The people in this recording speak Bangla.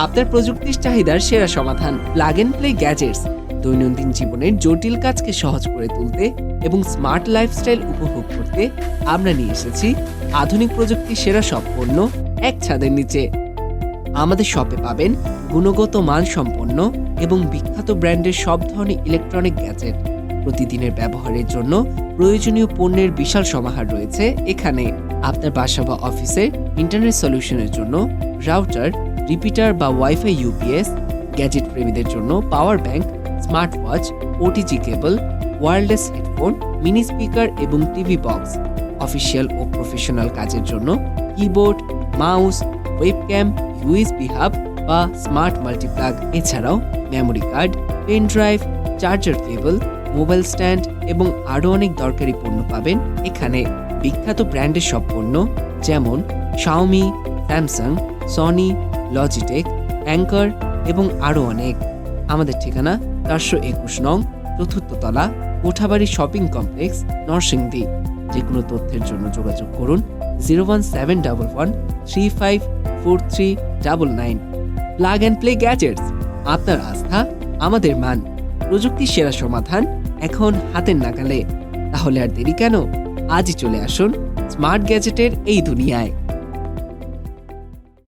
আপনার প্রযুক্তির চাহিদার সেরা সমাধান প্লাগ এন্ড প্লে গ্যাজেটস দৈনন্দিন জীবনের জটিল কাজকে সহজ করে তুলতে এবং স্মার্ট লাইফস্টাইল উপভোগ করতে আমরা নিয়ে এসেছি আধুনিক প্রযুক্তির সেরা সব পণ্য এক ছাদের নিচে। আমাদের শপে পাবেন গুণগত মান সম্পন্ন এবং বিখ্যাত ব্র্যান্ডের সব ধরনের ইলেকট্রনিক গ্যাজেট। প্রতিদিনের ব্যবহারের জন্য প্রয়োজনীয় পণ্যের বিশাল সমাহার রয়েছে এখানে। আপনার বাসা বা অফিসে ইন্টারনেট সলিউশনের জন্য রাউটার, রিপিটার বা ওয়াইফাই ইউপিএস, গ্যাজেট প্রেমীদের জন্য power bank, smart watch, OTG cable, wireless headphone, mini speaker এবং টিভি বক্স। অফিসিয়াল ও প্রফেশনাল কাজের জন্য keyboard, mouse, webcam, USB hub বা স্মার্ট মাল্টিপ্লাগ। এছাড়াও memory card, pen drive, charger cable, mobile stand এবং আরও অনেক দরকারি পণ্য পাবেন এখানে। বিখ্যাত ব্র্যান্ডের সব পণ্য যেমন Xiaomi, Samsung, Sony, Logitech, anchor এবং আরও অনেক। আমাদের ঠিকানা ৪২১ নং, চতুর্থ তলা, কোঠাবাড়ি শপিং কমপ্লেক্স, নরসিংদী। যে কোনো তথ্যের জন্য যোগাযোগ করুন 01711354399। প্লাগ অ্যান্ড প্লে গ্যাজেটস, আপনার আস্থা আমাদের মান, প্রযুক্তির সেরা সমাধান এখন হাতের নাগালে। তাহলে আর দেরি কেন, আজই চলে আসুন স্মার্ট গ্যাজেটের এই দুনিয়ায়।